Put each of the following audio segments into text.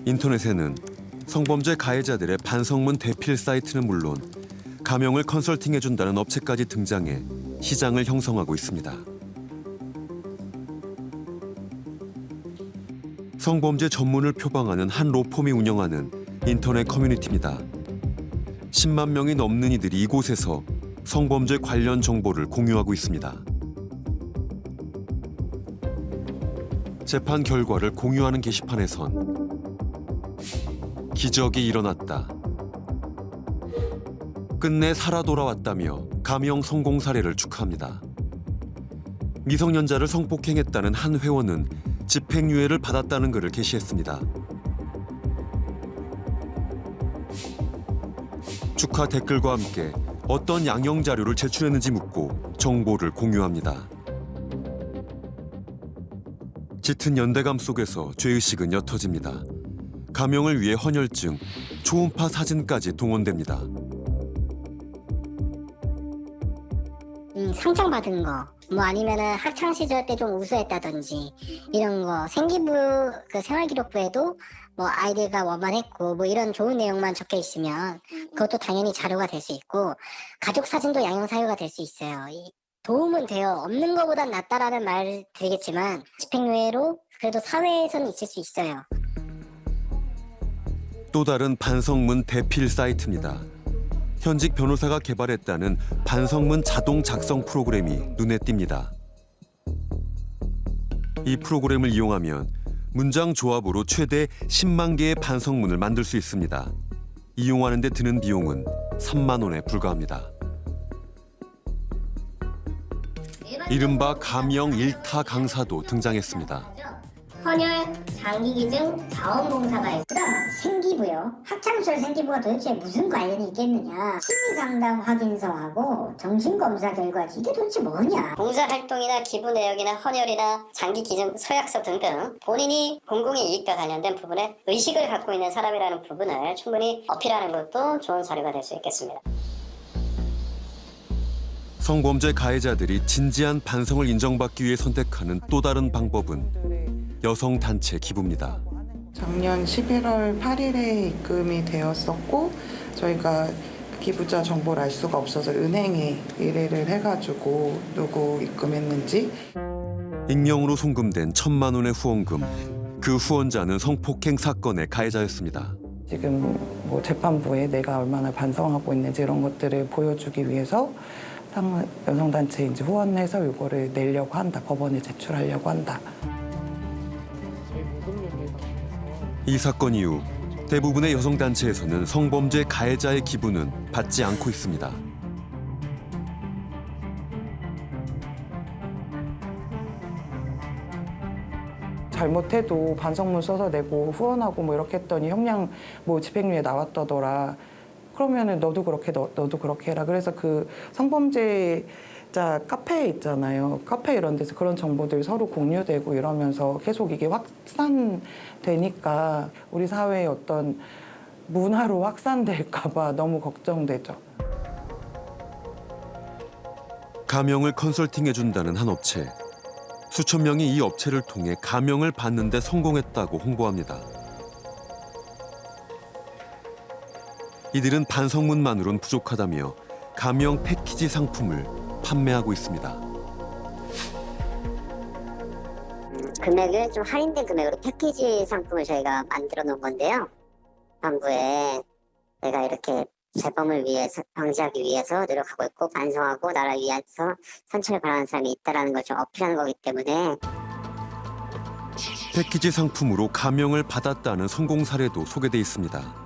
인터넷에는 성범죄 가해자들의 반성문 대필 사이트는 물론 가명을 컨설팅해준다는 업체까지 등장해 시장을 형성하고 있습니다. 성범죄 전문을 표방하는 한 로펌이 운영하는 인터넷 커뮤니티입니다. 10만 명이 넘는 이들이 이곳에서 성범죄 관련 정보를 공유하고 있습니다. 재판 결과를 공유하는 게시판에선 기적이 일어났다. 끝내 살아 돌아왔다며 가명 성공 사례를 축하합니다. 미성년자를 성폭행했다는 한 회원은 집행유예를 받았다는 글을 게시했습니다. 축하 댓글과 함께 어떤 양형 자료를 제출했는지 묻고 정보를 공유합니다. 짙은 연대감 속에서 죄의식은 옅어집니다. 가명을 위해 헌혈증, 초음파 사진까지 동원됩니다. 상장받은 거, 뭐 아니면은 학창 시절 때 좀 우수했다든지 이런 거, 생기부 그 생활기록부에도 뭐 아이들과 원만했고 뭐 이런 좋은 내용만 적혀 있으면 그것도 당연히 자료가 될 수 있고, 가족 사진도 양형 사유가 될 수 있어요. 도움은 돼요. 없는 것보단 낫다라는 말 드리겠지만 집행유예로 그래도 사회에서는 있을 수 있어요. 또 다른 반성문 대필 사이트입니다. 현직 변호사가 개발했다는 반성문 자동 작성 프로그램이 눈에 띕니다. 이 프로그램을 이용하면 문장 조합으로 최대 10만 개의 반성문을 만들 수 있습니다. 이용하는 데 드는 비용은 3만 원에 불과합니다. 이른바 가명 일타 강사도 등장했습니다. 헌혈, 장기기증, 자원봉사가 있고 생기부요. 학창시절 생기부가 도대체 무슨 관련이 있겠느냐. 심리상담 확인서하고 정신검사 결과지 이게 도대체 뭐냐. 봉사활동이나 기부 내역이나 헌혈이나 장기기증 서약서 등등 본인이 공공의 이익과 관련된 부분에 의식을 갖고 있는 사람이라는 부분을 충분히 어필하는 것도 좋은 사례가 될 수 있겠습니다. 성범죄 가해자들이 진지한 반성을 인정받기 위해 선택하는 또 다른 방법은 여성단체 기부입니다. 작년 11월 8일에 입금이 되었었고 저희가 기부자 정보를 알 수가 없어서 은행에 의뢰를 해가지고 누구 입금했는지. 익명으로 송금된 1,000만 원의 후원금. 그 후원자는 성폭행 사건의 가해자였습니다. 지금 뭐 재판부에 내가 얼마나 반성하고 있는지 이런 것들을 보여주기 위해서 여성단체에 이제 후원해서 이거를 내려고 한다. 법원에 제출하려고 한다. 이 사건 이후 대부분의 여성단체에서는 성범죄 가해자의 기부는 받지 않고 있습니다. 잘못해도 반성문 써서 내고 후원하고 뭐 이렇게 했더니 형량 뭐 집행유예 나왔다더라. 그러면은 너도 그렇게 해라. 그래서 그 성범죄자 카페 있잖아요. 카페 이런 데서 그런 정보들 서로 공유되고 이러면서 계속 이게 확산되니까 우리 사회의 어떤 문화로 확산될까 봐 너무 걱정되죠. 가명을 컨설팅해준다는 한 업체. 수천 명이 이 업체를 통해 가명을 받는 데 성공했다고 홍보합니다. 이들은 반성문만으론 부족하다며 가명 패키지 상품을 판매하고 있습니다. 금액을 좀 할인된 금액으로 패키지 상품을 저희가 만들어 놓은 건데요. 반부에 내가 이렇게 재범을 위해서 방지하기 위해서 노력하고 있고 반성하고 나를 위해서 선처를 바라는 사람이 있다는 걸 좀 어필하는 거기 때문에. 패키지 상품으로 가명을 받았다는 성공 사례도 소개돼 있습니다.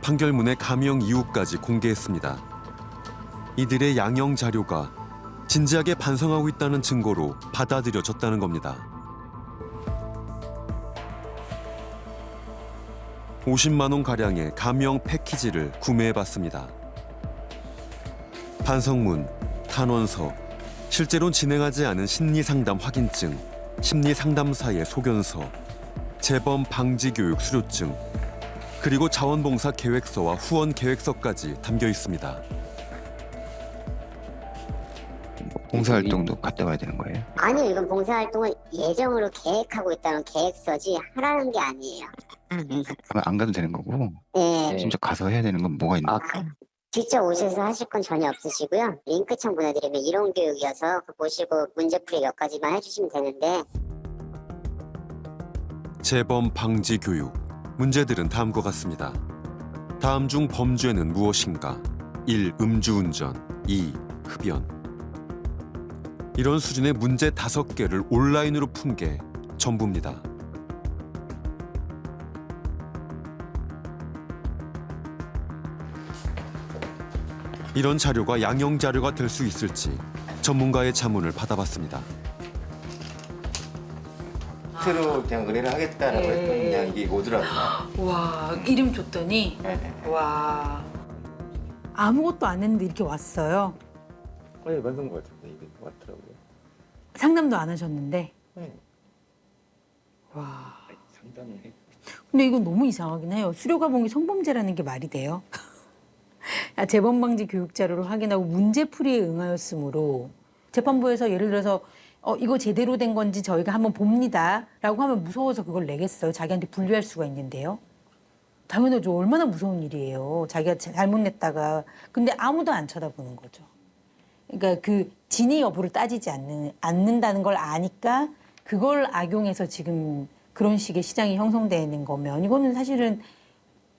판결문의 가명 이유까지 공개했습니다. 이들의 양형 자료가 진지하게 반성하고 있다는 증거로 받아들여졌다는 겁니다. 50만 원 가량의 가명 패키지를 구매해봤습니다. 반성문, 탄원서, 실제로는 진행하지 않은 심리상담 확인증, 심리상담사의 소견서, 재범 방지 교육 수료증, 그리고 자원봉사 계획서와 후원 계획서까지 담겨 있습니다. 봉사활동도 갔다 와야 되는 거예요? 아니요, 이건 봉사활동을 예정으로 계획하고 있다는 계획서지 하라는 게 아니에요. 그러면 안 가도 되는 거고 네. 진짜 가서 해야 되는 건 뭐가 있는 거예요? 직접 오셔서 하실 건 전혀 없으시고요. 링크창 보내드리면 이론교육이어서 그거 보시고 문제풀이 몇 가지만 해주시면 되는데 재범 방지 교육. 문제들은 다음과 같습니다. 다음 중 범죄는 무엇인가? 1. 음주운전 2. 흡연. 이런 수준의 문제 5개를 온라인으로 푼 게 전부입니다. 이런 자료가 양형 자료가 될 수 있을지 전문가의 자문을 받아봤습니다. 트로 그냥 의뢰를 하겠다라고 네. 했더니 그냥 이게 오더라고요. 와, 이름 줬더니 와. 아무것도 안 했는데 이렇게 왔어요. 네, 맞는 것 같은데 이게 왔더라고요. 상담도 안 하셨는데. 네. 와. 상담을 해. 근데 이건 너무 이상하긴 해요. 수료가봉이 성범죄라는 게 말이 돼요? 재범 방지 교육 자료를 확인하고 문제풀이에 응하였으므로 재판부에서 예를 들어서 이거 제대로 된 건지 저희가 한번 봅니다라고 하면 무서워서 그걸 내겠어요. 자기한테 분류할 수가 있는데요. 당연하죠. 얼마나 무서운 일이에요. 자기가 잘못 냈다가 근데 아무도 안 쳐다보는 거죠. 그러니까 그 진위 여부를 따지지 않는다는 걸 아니까 그걸 악용해서 지금 그런 식의 시장이 형성되는 거면 이거는 사실은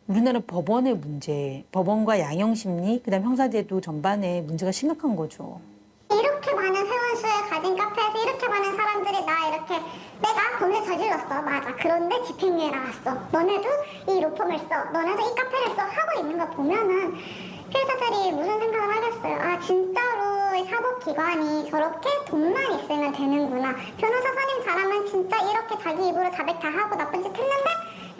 우리나라 법원의 문제, 법원과 양형심리, 그다음 형사제도 전반에 문제가 심각한 거죠. 이렇게 많은 회원수를 가진 카페에서 이렇게 많은 사람들이 나 이렇게 내가 범죄 저질렀어. 맞아. 그런데 집행유예 나왔어. 너네도 이 로펌을 써. 너네도 이 카페를 써. 하고 있는 거 보면은 피해자들이 무슨 생각을 하겠어요. 아 진짜로 이 사법기관이 저렇게 돈만 있으면 되는구나. 변호사 선임 잘하면 진짜 이렇게 자기 입으로 자백 다 하고 나쁜 짓 했는데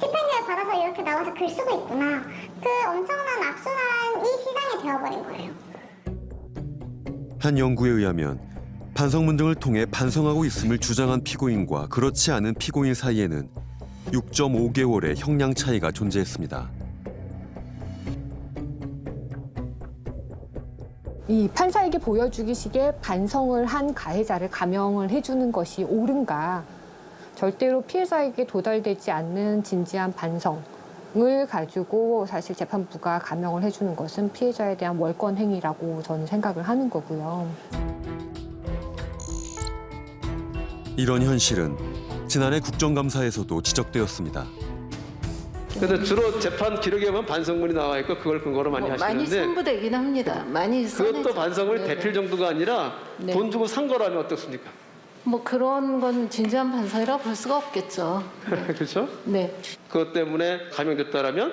집행유예 받아서 이렇게 나와서 글 쓰고 있구나. 그 엄청난 악순환이 시장이 되어버린 거예요. 한 연구에 의하면 반성문 등을 통해 반성하고 있음을 주장한 피고인과 그렇지 않은 피고인 사이에는 6.5개월의 형량 차이가 존재했습니다. 이 판사에게 보여주기식의 반성을 한 가해자를 감형을 해주는 것이 옳은가? 절대로 피해자에게 도달되지 않는 진지한 반성을 가지고 사실 재판부가 감형을 해주는 것은 피해자에 대한 월권 행위라고 저는 생각을 하는 거고요. 이런 현실은 지난해 국정감사에서도 지적되었습니다. 그래서 주로 재판 기록에 보면 반성문이 나와 있고 그걸 근거로 많이 많이 하시는데 첨부되긴 합니다. 많이 그것도 써내죠. 반성을 네네. 대필 정도가 아니라 네. 돈 주고 산 거라면 어떻습니까? 뭐 그런 건 진지한 반성이라고 볼 수가 없겠죠. 그렇죠? 네. 그것 때문에 감형됐다라면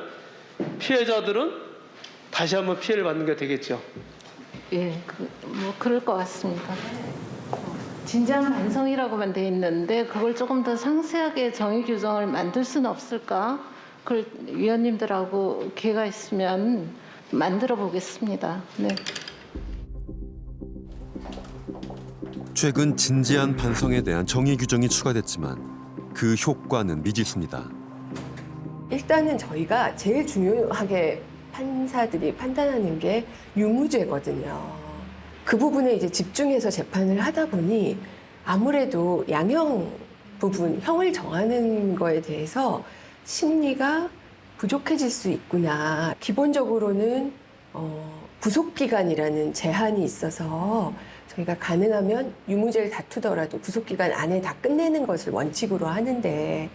피해자들은 다시 한번 피해를 받는 게 되겠죠. 예, 뭐 그럴 것 같습니다. 진지한 반성이라고만 돼 있는데 그걸 조금 더 상세하게 정의 규정을 만들 수는 없을까? 그걸 위원님들하고 기회가 있으면 만들어 보겠습니다. 네. 최근 진지한 반성에 대한 정의 규정이 추가됐지만 그 효과는 미지수입니다. 일단은 저희가 제일 중요하게 판사들이 판단하는 게 유무죄거든요. 그 부분에 이제 집중해서 재판을 하다 보니 아무래도 양형 부분, 형을 정하는 거에 대해서 심리가 부족해질 수 있구나. 기본적으로는 구속기간이라는 제한이 있어서 저희가 가능하면 유무죄를 다투더라도 구속기간 안에 다 끝내는 것을 원칙으로 하는데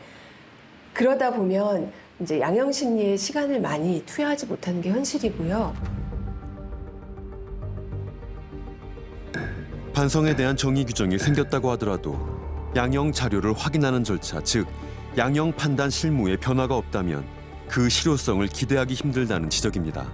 그러다 보면 이제 양형심리에 시간을 많이 투여하지 못하는 게 현실이고요. 반성에 대한 정의 규정이 생겼다고 하더라도 양형 자료를 확인하는 절차, 즉 양형 판단 실무에 변화가 없다면 그 실효성을 기대하기 힘들다는 지적입니다.